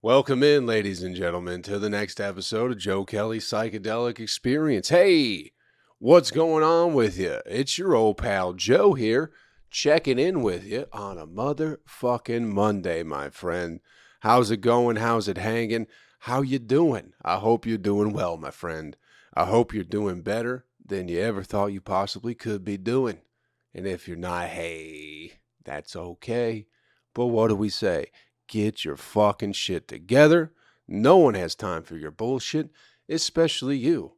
Welcome in, ladies and gentlemen, to the next episode of Joe Kelley's Psychedelic Experience. Hey, what's going on with you? It's your old pal Joe here, checking in with you on a motherfucking Monday, my friend. How's it going? How's it hanging? How you doing? I hope you're doing well, my friend. I hope you're doing better than you ever thought you possibly could be doing. And if you're not, hey, that's okay. But what do we say? Get your fucking shit together. No one has time for your bullshit, especially you.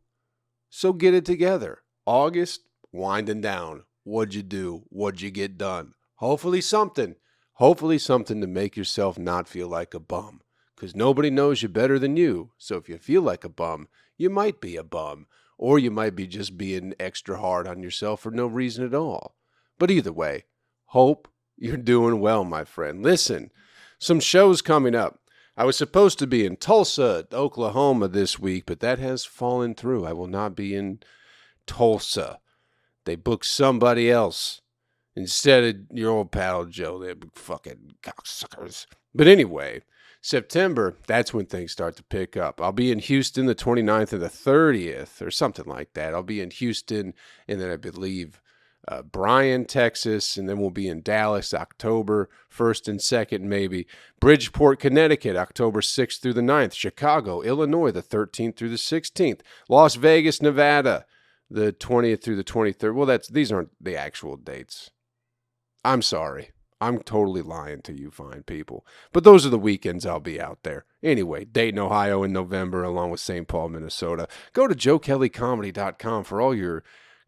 So get it together. August, winding down. What'd you do? What'd you get done? Hopefully something. Hopefully something to make yourself not feel like a bum. Because nobody knows you better than you. So if you feel like a bum, you might be a bum. Or you might be just being extra hard on yourself for no reason at all. But either way, hope you're doing well, my friend. Listen. Some shows coming up. I was supposed to be in Tulsa, Oklahoma this week, but that has fallen through. I will not be in Tulsa. They booked somebody else instead of your old pal Joe. They're fucking cocksuckers. But anyway, September, that's when things start to pick up. I'll be in Houston the 29th and the 30th or something like that. I'll be in Houston and then I believe Bryan, Texas, and then we'll be in Dallas, October 1st and 2nd, maybe. Bridgeport, Connecticut, October 6th through the 9th. Chicago, Illinois, the 13th through the 16th. Las Vegas, Nevada, the 20th through the 23rd. Well, these aren't the actual dates. I'm sorry. I'm totally lying to you fine people. But those are the weekends I'll be out there. Anyway, Dayton, Ohio in November, along with St. Paul, Minnesota. Go to joekellycomedy.com for all your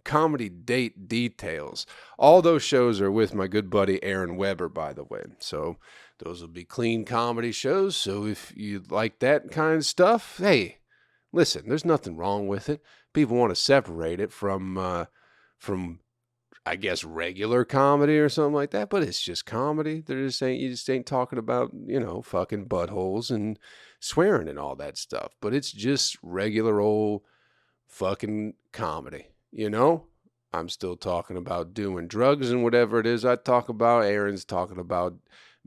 comedy date details. All those shows are with my good buddy Aaron Weber, by the way. So those will be clean comedy shows. So if you like that kind of stuff, hey, listen, there's nothing wrong with it. People want to separate it from I guess regular comedy or something like that, but it's just comedy. They're just saying you just ain't talking about, fucking buttholes and swearing and all that stuff. But it's just regular old fucking comedy. I'm still talking about doing drugs and whatever it is I talk about. Aaron's talking about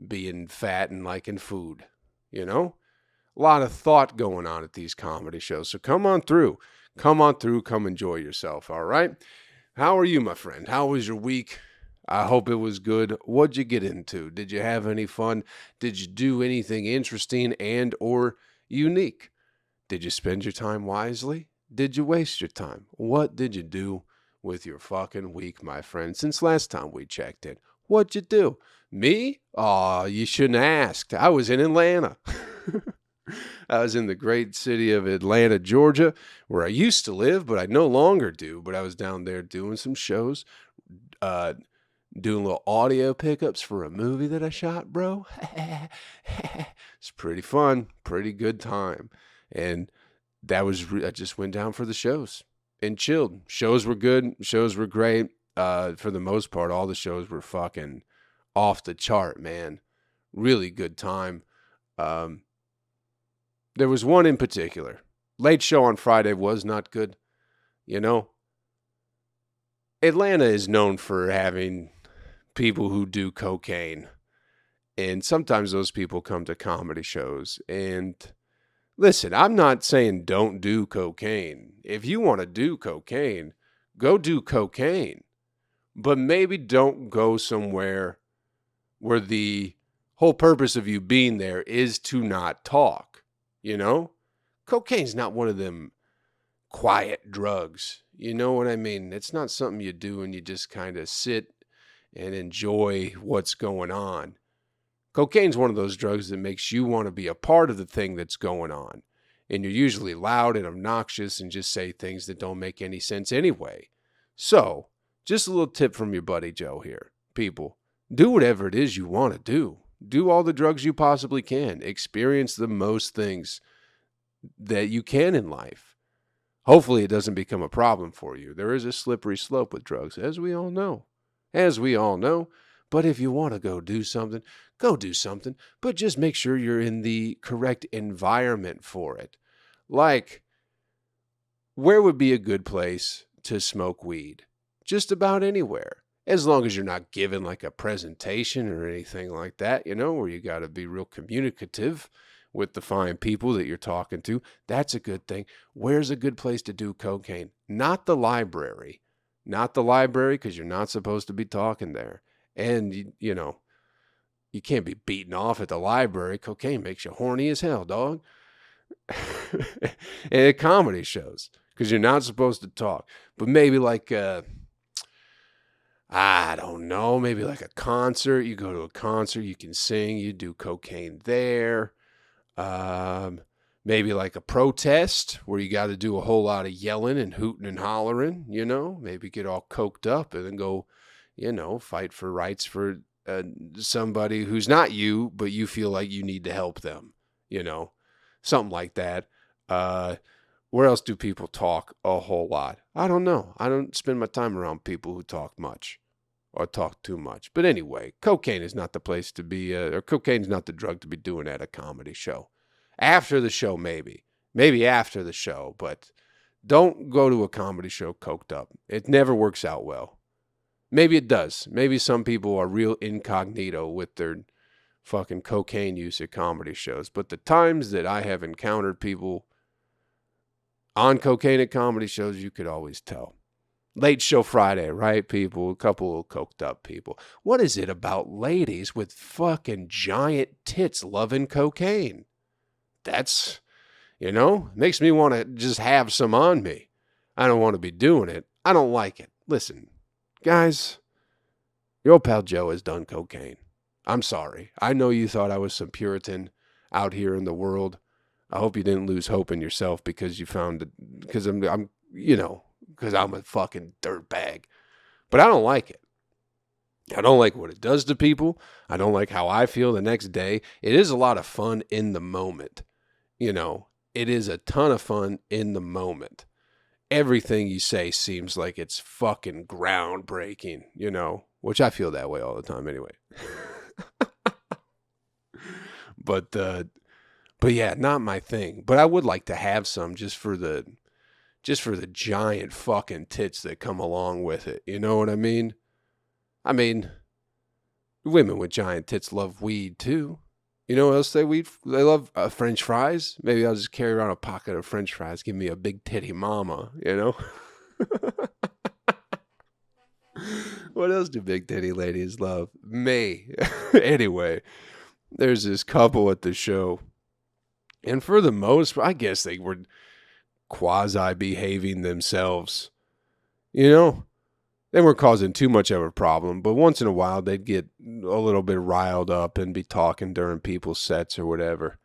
being fat and liking food. A lot of thought going on at these comedy shows. So come on through. Come enjoy yourself, all right? How are you, my friend? How was your week? I hope it was good. What'd you get into? Did you have any fun? Did you do anything interesting and or unique? Did you spend your time wisely? Did you waste your time? What did you do with your fucking week, my friend? Since last time we checked in, what'd you do? Me? Oh, you shouldn't have asked. I was in Atlanta. I was in the great city of Atlanta, Georgia, where I used to live, but I no longer do. But I was down there doing some shows, doing little audio pickups for a movie that I shot, bro. It's pretty fun, pretty good time. And I just went down for the shows and chilled. Shows were good. Shows were great. For the most part, all the shows were fucking off the chart, man. Really good time. There was one in particular. Late show on Friday was not good. Atlanta is known for having people who do cocaine. And sometimes those people come to comedy shows. And listen, I'm not saying don't do cocaine. If you want to do cocaine, go do cocaine. But maybe don't go somewhere where the whole purpose of you being there is to not talk. Cocaine's not one of them quiet drugs. You know what I mean? It's not something you do and you just kind of sit and enjoy what's going on. Cocaine's one of those drugs that makes you want to be a part of the thing that's going on. And you're usually loud and obnoxious and just say things that don't make any sense anyway. So, just a little tip from your buddy Joe here. People, do whatever it is you want to do. Do all the drugs you possibly can. Experience the most things that you can in life. Hopefully it doesn't become a problem for you. There is a slippery slope with drugs, as we all know. But if you want to go do something, but just make sure you're in the correct environment for it. Like, where would be a good place to smoke weed? Just about anywhere. As long as you're not giving like a presentation or anything like that, where you got to be real communicative with the fine people that you're talking to. That's a good thing. Where's a good place to do cocaine? Not the library. Not the library, because you're not supposed to be talking there. And, you know, you can't be beaten off at the library. Cocaine makes you horny as hell, dog. And at comedy shows, because you're not supposed to talk. But maybe like, I don't know, maybe like a concert. You go to a concert, you can sing, you do cocaine there. Maybe like a protest where you got to do a whole lot of yelling and hooting and hollering, you know, maybe get all coked up and then go, you know, fight for rights for somebody who's not you, but you feel like you need to help them, you know, something like that. Where else do people talk a whole lot? I don't know. I don't spend my time around people who talk much or talk too much. But anyway, cocaine is not the place to be, or cocaine is not the drug to be doing at a comedy show. After the show, maybe. Maybe after the show, but don't go to a comedy show coked up. It never works out well. Maybe it does. Maybe some people are real incognito with their fucking cocaine use at comedy shows. But the times that I have encountered people on cocaine at comedy shows, you could always tell. Late Show Friday, right, people? A couple of coked up people. What is it about ladies with fucking giant tits loving cocaine? That's, you know, makes me want to just have some on me. I don't want to be doing it. I don't like it. Listen, guys, your old pal Joe has done cocaine. I'm sorry. I know you thought I was some Puritan out here in the world. I hope you didn't lose hope in yourself because you found it, because I'm you know, because I'm a fucking dirtbag. But I don't like it. I don't like what it does to people. I don't like how I feel the next day. It is a lot of fun in the moment. You know, it is a ton of fun in the moment. Everything you say seems like it's fucking groundbreaking, you know, which I feel that way all the time anyway. But yeah, not my thing. But I would like to have some just for the giant fucking tits that come along with it. You know what I mean? I mean, women with giant tits love weed too. You know what else they love? French fries. Maybe I'll just carry around a pocket of French fries. Give me a big titty mama, you know? What else do big titty ladies love? Me. Anyway, there's this couple at the show. And for the most part, I guess they were quasi-behaving themselves. You know? They weren't causing too much of a problem, but once in a while they'd get a little bit riled up and be talking during people's sets or whatever.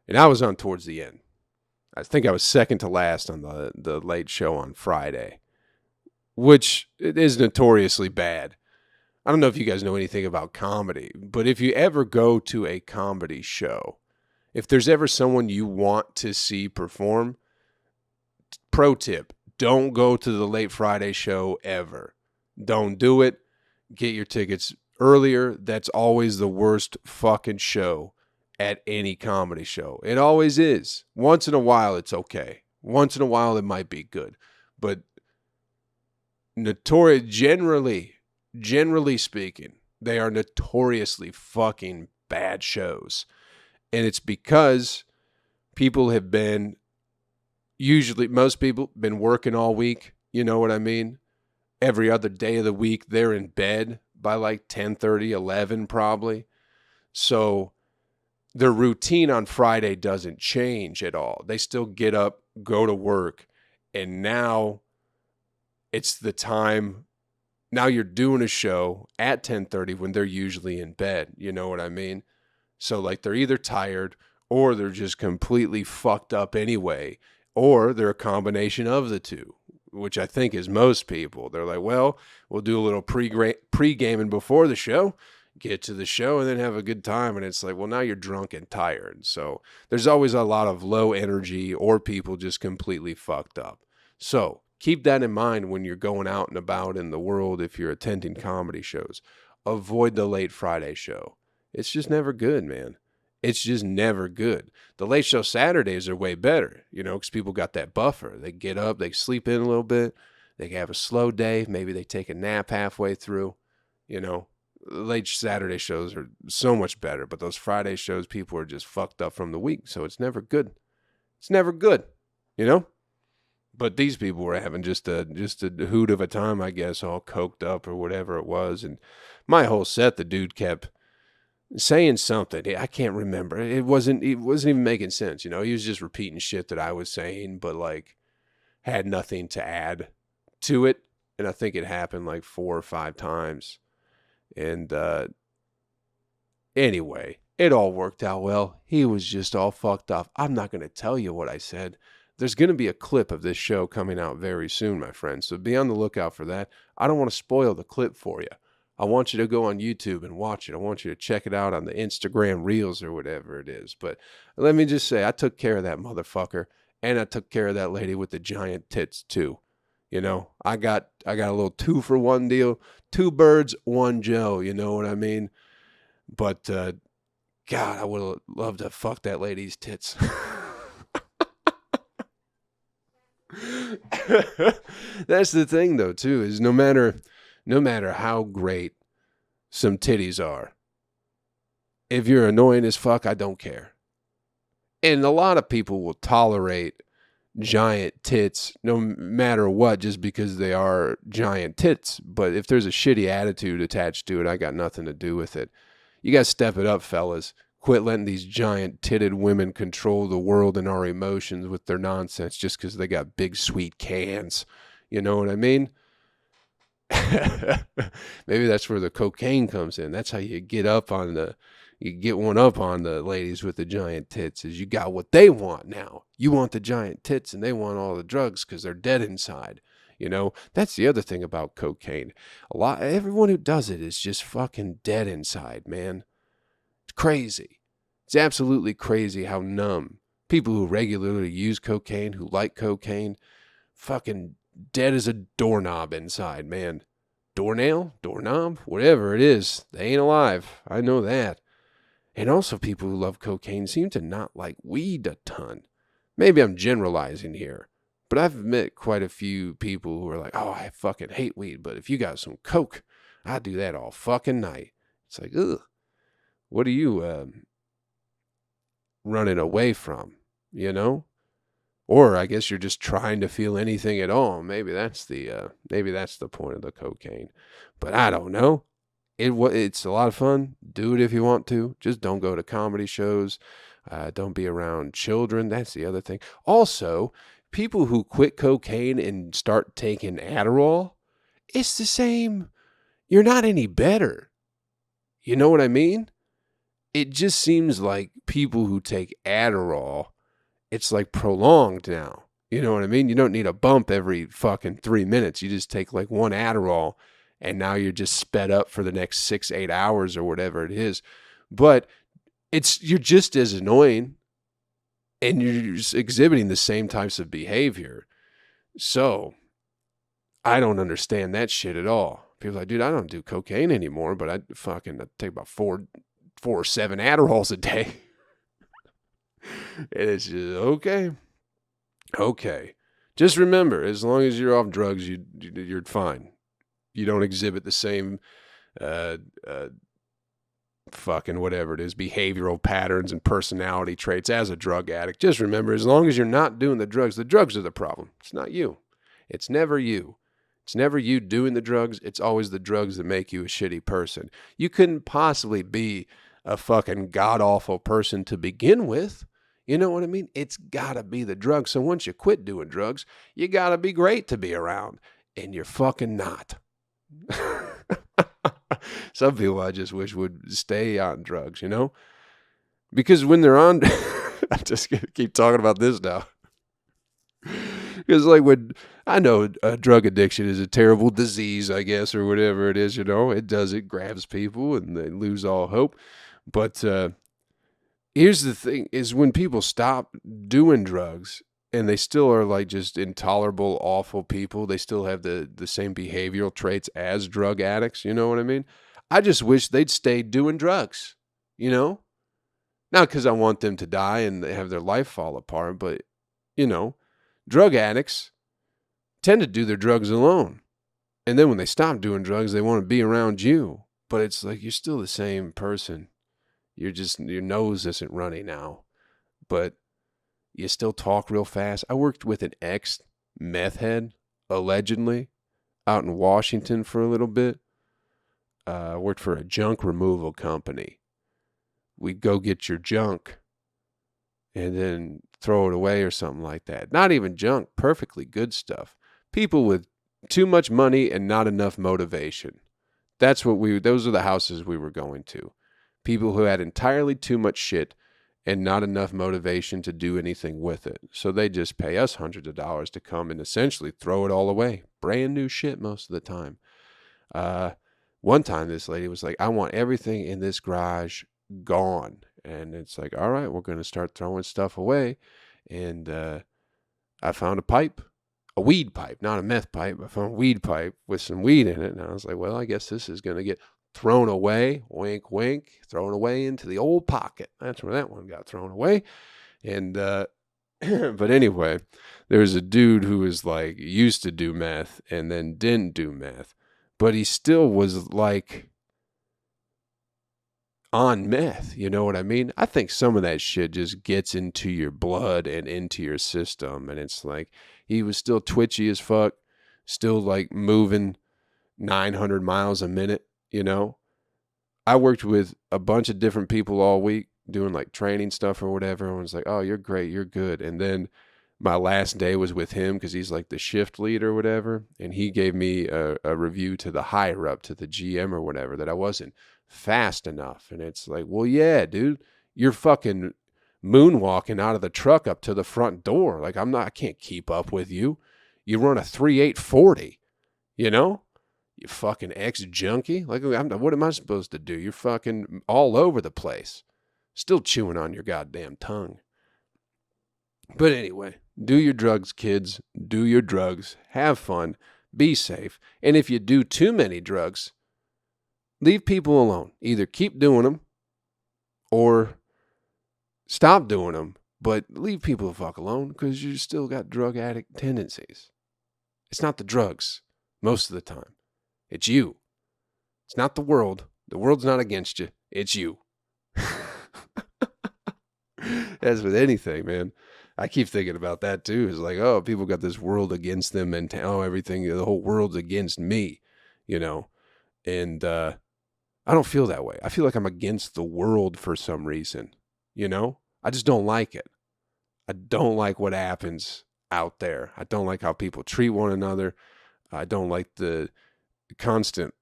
And I was on towards the end. I think I was second to last on the late show on Friday, which it is notoriously bad. I don't know if you guys know anything about comedy, but if you ever go to a comedy show, if there's ever someone you want to see perform, pro tip, don't go to the late Friday show ever. Don't do it. Get your tickets earlier. That's always the worst fucking show at any comedy show. It always is. Once in a while, it's okay. Once in a while, it might be good. But generally speaking, they are notoriously fucking bad shows. And it's because people have been, most people been working all week. You know what I mean? Every other day of the week, they're in bed by like 10:30, 11 probably. So their routine on Friday doesn't change at all. They still get up, go to work, and now it's the time. Now you're doing a show at 10:30 when they're usually in bed. You know what I mean? So like they're either tired or they're just completely fucked up anyway, or they're a combination of the two, which I think is most people. They're like, well, we'll do a little pre-gaming before the show, get to the show, and then have a good time. And it's like, well, now you're drunk and tired. So there's always a lot of low energy or people just completely fucked up. So keep that in mind when you're going out and about in the world if you're attending comedy shows. Avoid the late Friday show. It's just never good, man. It's just never good. The late show Saturdays are way better, you know, because people got that buffer. They get up, they sleep in a little bit, they have a slow day. Maybe they take a nap halfway through, you know. late Saturday shows are so much better, but those Friday shows, people are just fucked up from the week, so it's never good. It's never good, you know? But these people were having just a hoot of a time, I guess, all coked up or whatever it was. And my whole set, the dude kept saying something. I can't remember. It wasn't even making sense, you know? He was just repeating shit that I was saying, but like had nothing to add to it. And I think it happened like 4 or 5 times. And anyway, it all worked out well. He was just all fucked up. I'm not going to tell you what I said. There's going to be a clip of this show coming out very soon, my friends. So be on the lookout for that. I don't want to spoil the clip for you. I want you to go on YouTube and watch it. I want you to check it out on the Instagram Reels or whatever it is. But let me just say, I took care of that motherfucker. And I took care of that lady with the giant tits too. You know, I got a little 2-for-1 deal. 2 birds, 1 Joe. You know what I mean? But, God, I would have loved to fuck that lady's tits. That's the thing, though, too, is no matter how great some titties are, if you're annoying as fuck, I don't care. And a lot of people will tolerate giant tits no matter what, just because they are giant tits. But if there's a shitty attitude attached to it, I got nothing to do with it. You got to step it up, fellas. Quit letting these giant titted women control the world and our emotions with their nonsense just because they got big sweet cans. You know what I mean? Maybe that's where the cocaine comes in. That's how you get one up on the ladies with the giant tits, is you got what they want now. You want the giant tits and they want all the drugs because they're dead inside. You know, that's the other thing about cocaine. Everyone who does it is just fucking dead inside, man. It's crazy. It's absolutely crazy how numb people who regularly use cocaine, who like cocaine, fucking dead as a doorknob inside, man. Doornail? Doorknob? Whatever it is, they ain't alive. I know that. And also people who love cocaine seem to not like weed a ton. Maybe I'm generalizing here, but I've met quite a few people who are like, oh, I fucking hate weed, but if you got some coke, I do that all fucking night. It's like, ugh. What are you running away from, you know? Or I guess you're just trying to feel anything at all. Maybe that's the point of the cocaine. But I don't know. It's a lot of fun. Do it if you want to. Just don't go to comedy shows. Don't be around children. That's the other thing. Also, people who quit cocaine and start taking Adderall, it's the same. You're not any better. You know what I mean? It just seems like people who take Adderall, it's like prolonged now. You know what I mean? You don't need a bump every fucking 3 minutes. You just take like 1 Adderall and now you're just sped up for the next 6-8 hours or whatever it is. But you're just as annoying and you're just exhibiting the same types of behavior. So I don't understand that shit at all. People are like, dude, I don't do cocaine anymore, but I take about 4 or 7 Adderalls a day. And it's just, okay. Just remember, as long as you're off drugs, you're fine. You don't exhibit the same fucking whatever it is, behavioral patterns and personality traits as a drug addict. Just remember, as long as you're not doing the drugs are the problem. It's not you. It's never you. It's never you doing the drugs. It's always the drugs that make you a shitty person. You couldn't possibly be a fucking god-awful person to begin with. You know what I mean? It's gotta be the drugs. So once you quit doing drugs, you gotta be great to be around. And you're fucking not. Some people I just wish would stay on drugs, you know? Because when they're on, I'm just going to keep talking about this now. Because like I know drug addiction is a terrible disease, I guess, or whatever it is, you know? It grabs people and they lose all hope. But here's the thing, is when people stop doing drugs, and they still are like just intolerable, awful people. They still have the same behavioral traits as drug addicts. You know what I mean? I just wish they'd stay doing drugs, you know? Not because I want them to die and have their life fall apart, but, you know, drug addicts tend to do their drugs alone. And then when they stop doing drugs, they want to be around you. But it's like you're still the same person. You're just, your nose isn't runny now, but you still talk real fast. I worked with an ex-meth head, allegedly, out in Washington for a little bit. Worked for a junk removal company. We'd go get your junk and then throw it away or something like that. Not even junk, perfectly good stuff. People with too much money and not enough motivation. Those are the houses we were going to. People who had entirely too much shit and not enough motivation to do anything with it. So they just pay us hundreds of dollars to come and essentially throw it all away. Brand new shit most of the time. One time this lady was like, I want everything in this garage gone. And it's like, all right, we're going to start throwing stuff away. And I found a weed pipe, not a meth pipe. I found a weed pipe with some weed in it. And I was like, well, I guess this is going to get thrown away. Wink, wink. Thrown away into the old pocket. That's where that one got thrown away. And, but anyway, there was a dude who was like, used to do meth and then didn't do meth. But he still was like on meth, you know what I mean? I think some of that shit just gets into your blood and into your system. And it's like, he was still twitchy as fuck, still like moving 900 miles a minute, you know? I worked with a bunch of different people all week doing like training stuff or whatever. Everyone's like, oh, you're great, you're good. And then my last day was with him because he's like the shift lead or whatever. And he gave me a review to the higher up, to the GM or whatever, that I wasn't fast enough. And it's like, well, yeah, dude, you're fucking moonwalking out of the truck up to the front door. Like, I can't keep up with you. You run a 3.840, you know? You fucking ex-junkie. Like, what am I supposed to do? You're fucking all over the place. Still chewing on your goddamn tongue. But anyway, do your drugs, kids. Do your drugs. Have fun. Be safe. And if you do too many drugs, leave people alone. Either keep doing them or stop doing them, but leave people the fuck alone because you still got drug addict tendencies. It's not the drugs most of the time. It's you. It's not the world. The world's not against you. It's you. As with anything, man. I keep thinking about that too. It's like, oh, people got this world against them and everything, the whole world's against me, you know? And I don't feel that way. I feel like I'm against the world for some reason, you know? I just don't like it. I don't like what happens out there. I don't like how people treat one another. I don't like the constant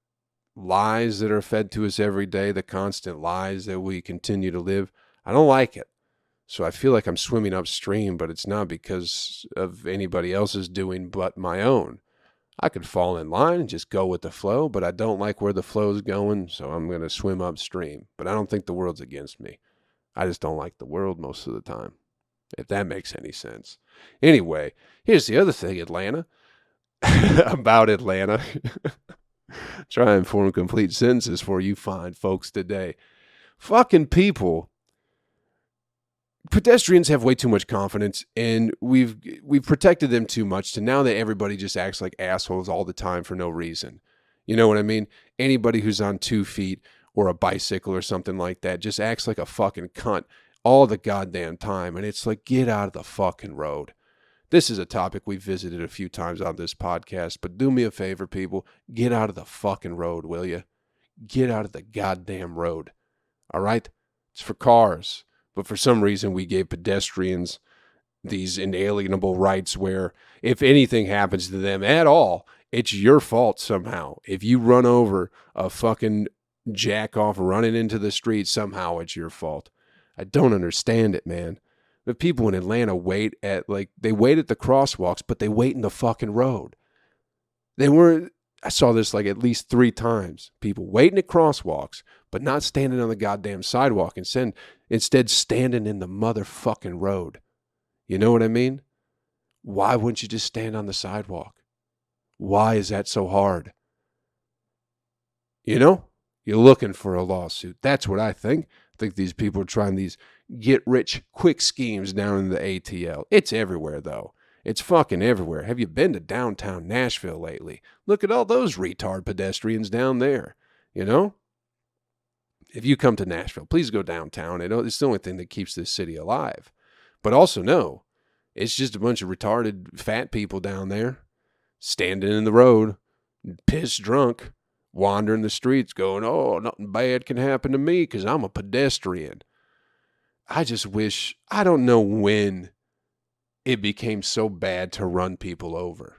lies that are fed to us every day, the constant lies that we continue to live. I don't like it. So I feel like I'm swimming upstream, but it's not because of anybody else's doing but my own. I could fall in line and just go with the flow, but I don't like where the flow is going, so I'm going to swim upstream. But I don't think the world's against me. I just don't like the world most of the time, if that makes any sense. Anyway, here's the other thing, Atlanta. About Atlanta. Try and form complete sentences for you fine folks today. Fucking people. Pedestrians have way too much confidence, and we've protected them too much to now that everybody just acts like assholes all the time for no reason. You know what I mean? Anybody who's on 2 feet or a bicycle or something like that just acts like a fucking cunt all the goddamn time, and it's like, get out of the fucking road. This is a topic we've visited a few times on this podcast, but do me a favor, people. Get out of the fucking road, will you? Get out of the goddamn road. All right? It's for cars. But for some reason, we gave pedestrians these inalienable rights where if anything happens to them at all, it's your fault somehow. If you run over a fucking jack off running into the street, somehow it's your fault. I don't understand it, man. The people in Atlanta wait at the crosswalks, but they wait in the fucking road. I saw this like at least 3 times. People waiting at crosswalks, but not standing on the goddamn sidewalk, instead standing in the motherfucking road. You know what I mean? Why wouldn't you just stand on the sidewalk? Why is that so hard? You know? You're looking for a lawsuit. That's what I think. I think these people are trying these get-rich-quick schemes down in the ATL. It's everywhere, though. It's fucking everywhere. Have you been to downtown Nashville lately? Look at all those retard pedestrians down there, you know? if you come to Nashville, please go downtown. It's the only thing that keeps this city alive. But also know, it's just a bunch of retarded fat people down there standing in the road, pissed drunk, wandering the streets going, oh, nothing bad can happen to me because I'm a pedestrian. I just wish, I don't know when it became so bad to run people over.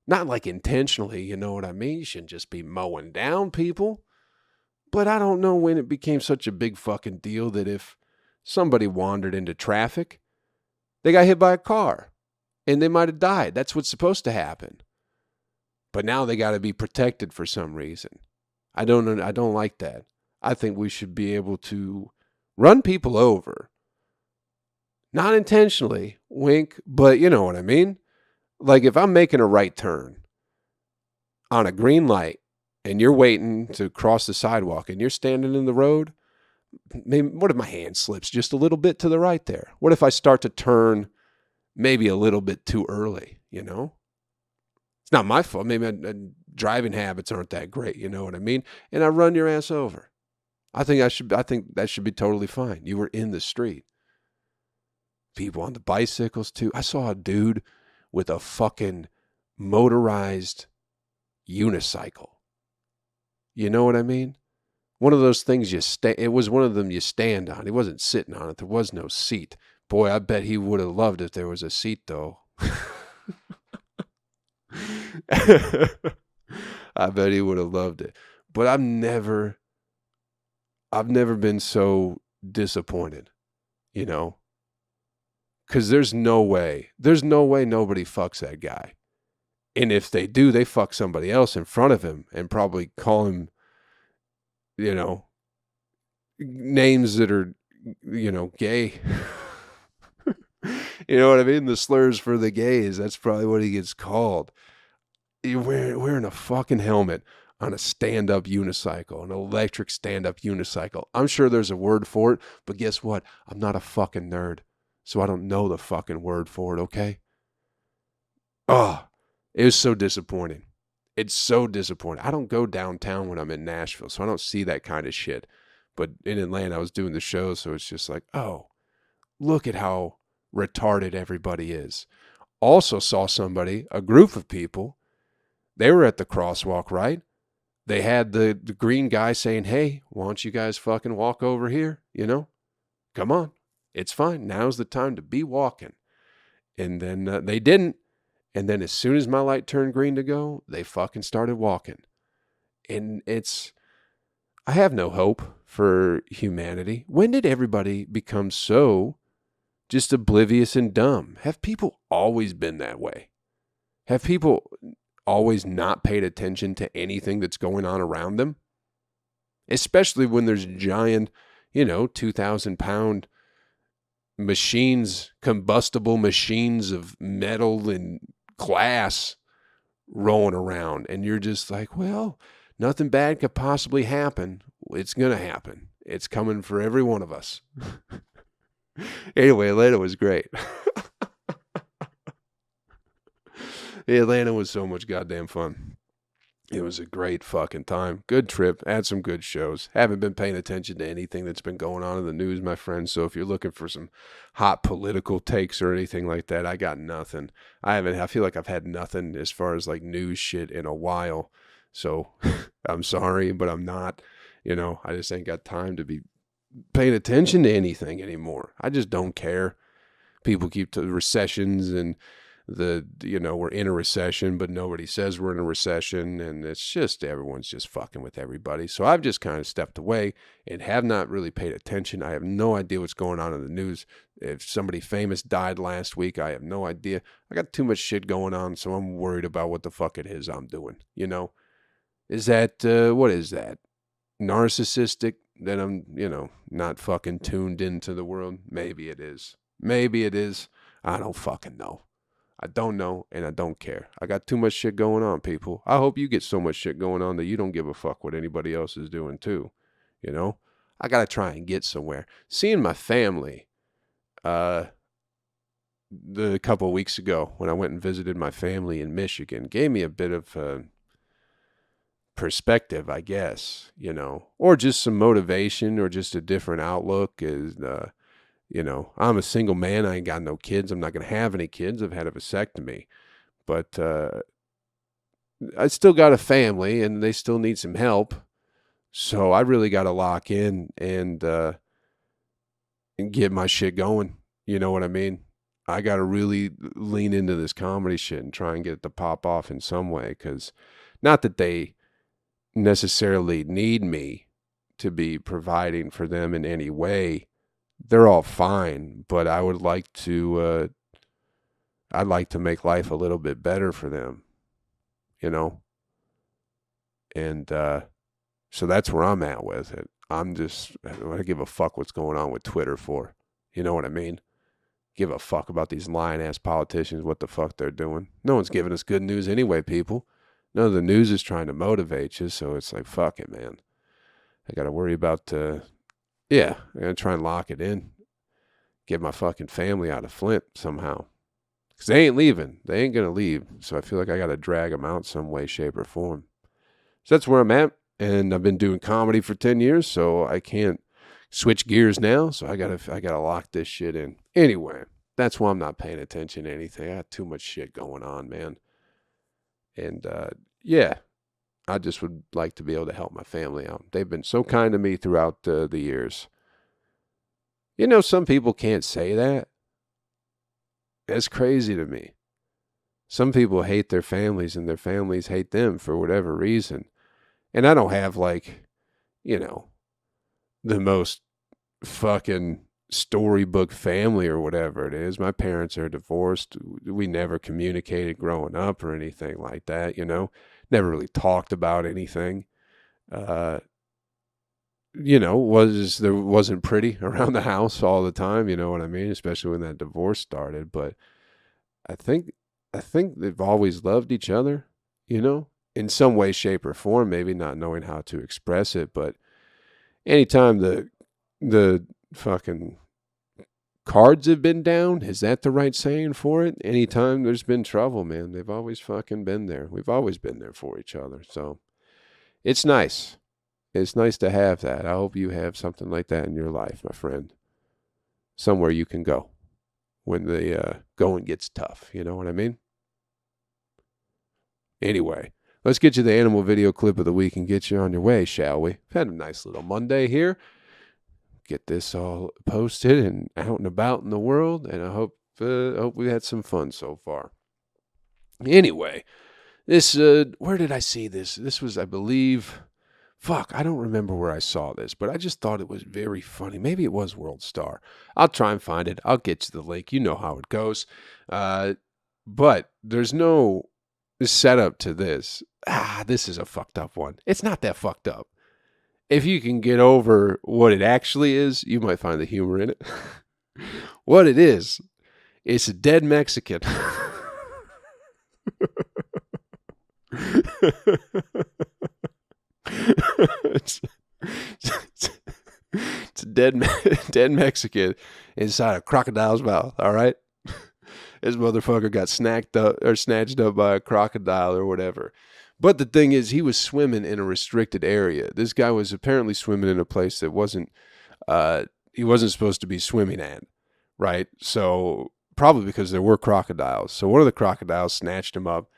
Not like intentionally, you know what I mean? You shouldn't just be mowing down people. But I don't know when it became such a big fucking deal that if somebody wandered into traffic, they got hit by a car and they might have died. That's what's supposed to happen. But now they got to be protected for some reason. I don't like that. I think we should be able to run people over. Not intentionally, wink, but you know what I mean? Like if I'm making a right turn on a green light and you're waiting to cross the sidewalk and you're standing in the road, maybe, what if my hand slips just a little bit to the right there? What if I start to turn maybe a little bit too early, you know? It's not my fault. Maybe driving habits aren't that great, you know what I mean? And I run your ass over. I think that should be totally fine. You were in the street. People on the bicycles too. I saw a dude with a fucking motorized unicycle. You know what I mean? One of those things it was one of them you stand on. He wasn't sitting on it. There was no seat. Boy, I bet he would have loved if there was a seat though. I bet he would have loved it. But I've never been so disappointed, you know? Because there's no way nobody fucks that guy. And if they do, they fuck somebody else in front of him and probably call him, you know, names that are, you know, gay. You know what I mean? The slurs for the gays. That's probably what he gets called. You're wearing a fucking helmet on a stand-up unicycle, an electric stand-up unicycle. I'm sure there's a word for it, but guess what? I'm not a fucking nerd, so I don't know the fucking word for it, okay? Oh, it was so disappointing. It's so disappointing. I don't go downtown when I'm in Nashville, so I don't see that kind of shit. But in Atlanta, I was doing the show, so it's just like, oh, look at how retarded everybody is. Also saw a group of people, they were at the crosswalk, right? They had the green guy saying, hey, why don't you guys fucking walk over here? You know, come on. It's fine. Now's the time to be walking. And then they didn't. And then as soon as my light turned green to go, they fucking started walking. And I have no hope for humanity. When did everybody become so just oblivious and dumb? Have people always been that way? Have people always not paid attention to anything that's going on around them? Especially when there's giant, 2,000-pound machines, combustible machines of metal and glass rolling around. And you're just like, well, nothing bad could possibly happen. It's going to happen. It's coming for every one of us. Anyway, Atlanta was great. Atlanta was so much goddamn fun. It was a great fucking time. Good trip. Had some good shows. Haven't been paying attention to anything that's been going on in the news, my friends. So if you're looking for some hot political takes or anything like that, I got nothing. I feel like I've had nothing as far as like news shit in a while. So I'm sorry, but I'm not. I just ain't got time to be paying attention to anything anymore. I just don't care. People keep to recessions and we're in a recession, but nobody says we're in a recession, and it's just everyone's just fucking with everybody. So I've just kind of stepped away and have not really paid attention. I have no idea what's going on in the news. If somebody famous died last week, I have no idea. I got too much shit going on, so I'm worried about what the fuck it is I'm doing. Is that what is that? Narcissistic? That I'm, not fucking tuned into the world? Maybe it is. Maybe it is. I don't fucking know. I don't know, and I don't care. I got too much shit going on, people. I hope you get so much shit going on that you don't give a fuck what anybody else is doing too. I got to try and get somewhere. Seeing my family a couple of weeks ago when I went and visited my family in Michigan gave me a bit of perspective, I guess, or just some motivation or just a different outlook is, I'm a single man. I ain't got no kids. I'm not going to have any kids. I've had a vasectomy, but I still got a family and they still need some help. So I really got to lock in and get my shit going. You know what I mean? I got to really lean into this comedy shit and try and get it to pop off in some way. Because not that they necessarily need me to be providing for them in any way. They're all fine, but I would like to, I'd like to make life a little bit better for them, And so that's where I'm at with it. I don't give a fuck what's going on with Twitter for. You know what I mean? Give a fuck about these lying-ass politicians, what the fuck they're doing. No one's giving us good news anyway, people. None of the news is trying to motivate you, so it's like, fuck it, man. I got to worry about, I got to try and lock it in. Get my fucking family out of Flint somehow. Because they ain't leaving. They ain't going to leave. So I feel like I got to drag them out some way, shape, or form. So that's where I'm at. And I've been doing comedy for 10 years, so I can't switch gears now. So I gotta lock this shit in. Anyway, that's why I'm not paying attention to anything. I got too much shit going on, man. And I just would like to be able to help my family out. They've been so kind to me throughout the years. Some people can't say that. That's crazy to me. Some people hate their families and their families hate them for whatever reason. And I don't have the most fucking storybook family or whatever it is. My parents are divorced. We never communicated growing up or anything like that, Never really talked about anything. There wasn't pretty around the house all the time, you know what I mean? Especially when that divorce started. But I think they've always loved each other, in some way, shape, or form, maybe not knowing how to express it. But anytime the fucking cards have been down, is that the right saying for it? Anytime there's been trouble, man, they've always fucking been there. We've always been there for each other. So it's nice. It's nice to have that. I hope you have something like that in your life, my friend. Somewhere you can go when the going gets tough. You know what I mean? Anyway, let's get you the animal video clip of the week and get you on your way, shall we? We've had a nice little Monday here. Get this all posted and out and about in the world, and I hope we had some fun so far. Anyway, this where did I see this? This was, I believe, I don't remember where I saw this, but I just thought it was very funny. Maybe it was World Star. I'll try and find it. I'll get you the link. You know how it goes. But there's no setup to this. This is a fucked up one. It's not that fucked up. If you can get over what it actually is, you might find the humor in it. What it is, it's a dead Mexican. It's a dead Mexican inside a crocodile's mouth, all right? This motherfucker got snatched up by a crocodile or whatever. But the thing is, he was swimming in a restricted area. This guy was apparently swimming in a place that he wasn't supposed to be swimming at, right? So probably because there were crocodiles. So one of the crocodiles snatched him up,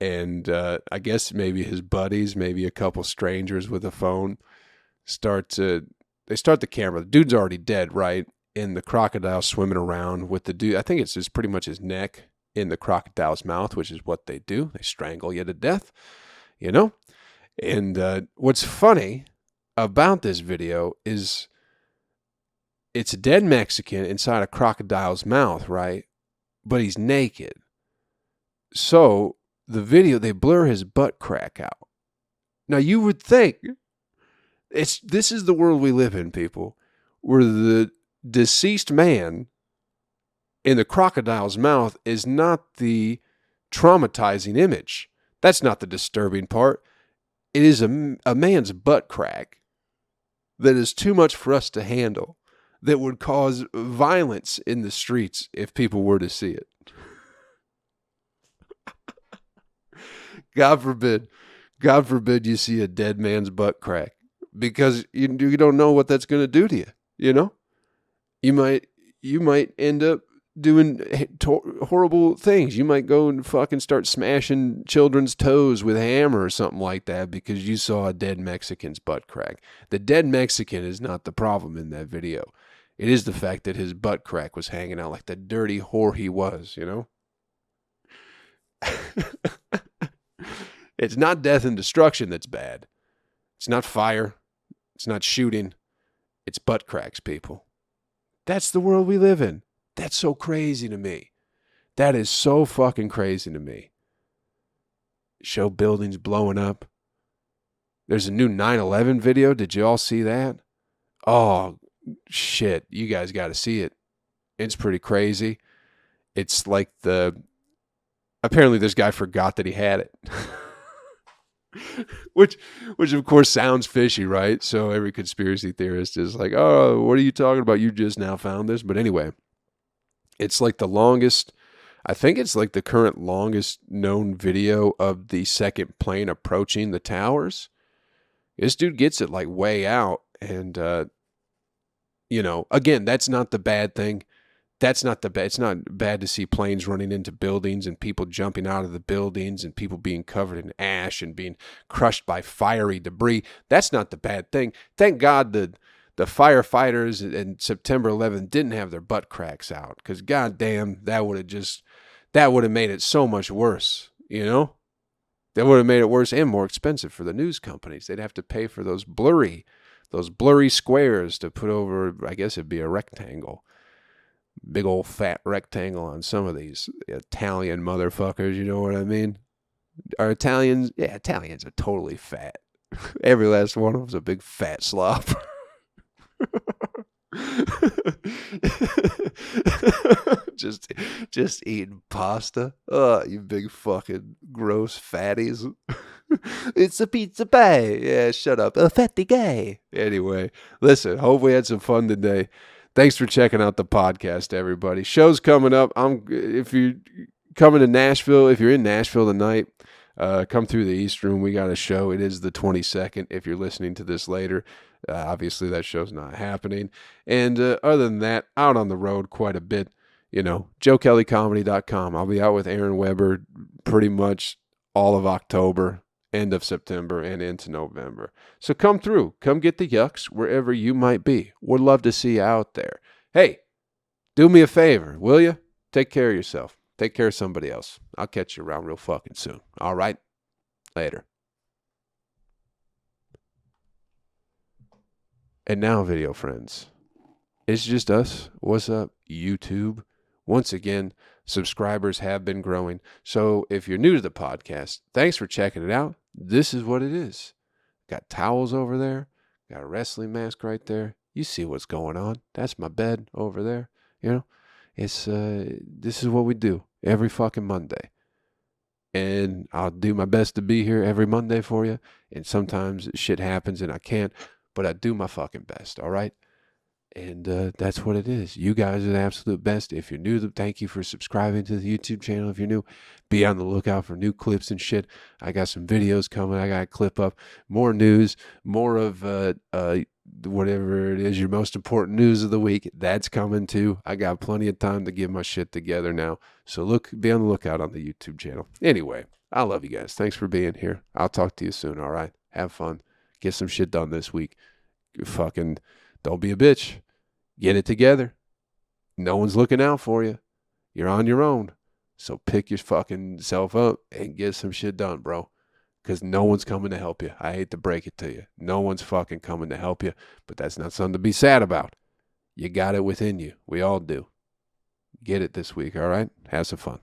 and I guess maybe his buddies, maybe a couple strangers with a phone, start the camera. The dude's already dead, right? And the crocodile swimming around with the dude. I think it's just pretty much his neck in the crocodile's mouth, which is what they do. They strangle you to death, And what's funny about this video is it's a dead Mexican inside a crocodile's mouth, right? But he's naked. So the video, they blur his butt crack out. Now you would think this is the world we live in, people, where the deceased man in the crocodile's mouth is not the traumatizing image. That's not the disturbing part. It is a man's butt crack that is too much for us to handle, that would cause violence in the streets if people were to see it. God forbid. God forbid you see a dead man's butt crack, because you don't know what that's going to do to you. You know, you might end up doing horrible things. You might go and fucking start smashing children's toes with a hammer or something like that because you saw a dead Mexican's butt crack. The dead Mexican is not the problem in that video. It is the fact that his butt crack was hanging out like the dirty whore he was, you know? It's not death and destruction that's bad. It's not fire. It's not shooting. It's butt cracks, people. That's the world we live in. That's so crazy to me. That is so fucking crazy to me. Show buildings blowing up. There's a new 9/11 video. Did you all see that? Oh, shit. You guys got to see it. It's pretty crazy. It's like apparently this guy forgot that he had it. which of course sounds fishy, right? So every conspiracy theorist is like, oh, what are you talking about? You just now found this. But anyway, it's like I think it's like the current longest known video of the second plane approaching the towers. This dude gets it like way out. And, again, that's not the bad thing. It's not bad to see planes running into buildings and people jumping out of the buildings and people being covered in ash and being crushed by fiery debris. That's not the bad thing. Thank God the firefighters in September 11th didn't have their butt cracks out, because goddamn, that would have made it so much worse, you know? That would have made it worse and more expensive for the news companies. They'd have to pay for those blurry squares to put over, I guess it'd be a rectangle. Big old fat rectangle on some of these Italian motherfuckers, you know what I mean? Are Italians? Yeah, Italians are totally fat. Every last one of them's a big fat slop. just eating pasta. Oh, you big fucking gross fatties. It's a pizza pie. Yeah, shut up. A fatty guy. Anyway, listen, hope we had some fun today. Thanks for checking out the podcast, everybody. Show's coming up. If you're coming to Nashville, if you're in Nashville tonight, come through the East Room. We got a show. It is the 22nd. If you're listening to this later, obviously that show's not happening. And other than that, out on the road quite a bit. JoeKelleyComedy.com. I'll be out with Aaron Weber pretty much all of October, end of September, and into November. So come through. Come get the yucks wherever you might be. Would love to see you out there. Hey, do me a favor, will you? Take care of yourself. Take care of somebody else. I'll catch you around real fucking soon. All right? Later. And now, video friends, it's just us. What's up, YouTube? Once again, subscribers have been growing. So if you're new to the podcast, thanks for checking it out. This is what it is. Got towels over there. Got a wrestling mask right there. You see what's going on. That's my bed over there. It's this is what we do every fucking Monday. And I'll do my best to be here every Monday for you. And sometimes shit happens and I can't, but I do my fucking best, all right? And that's what it is. You guys are the absolute best. If you're new, thank you for subscribing to the YouTube channel. If you're new, be on the lookout for new clips and shit. I got some videos coming. I got a clip up. More news. More of whatever it is, your most important news of the week. That's coming too. I got plenty of time to get my shit together now. So be on the lookout on the YouTube channel. Anyway, I love you guys. Thanks for being here. I'll talk to you soon, all right? Have fun. Get some shit done this week. Fucking don't be a bitch. Get it together. No one's looking out for you. You're on your own. So pick your fucking self up and get some shit done, bro. Because no one's coming to help you. I hate to break it to you. No one's fucking coming to help you. But that's not something to be sad about. You got it within you. We all do. Get it this week, all right? Have some fun.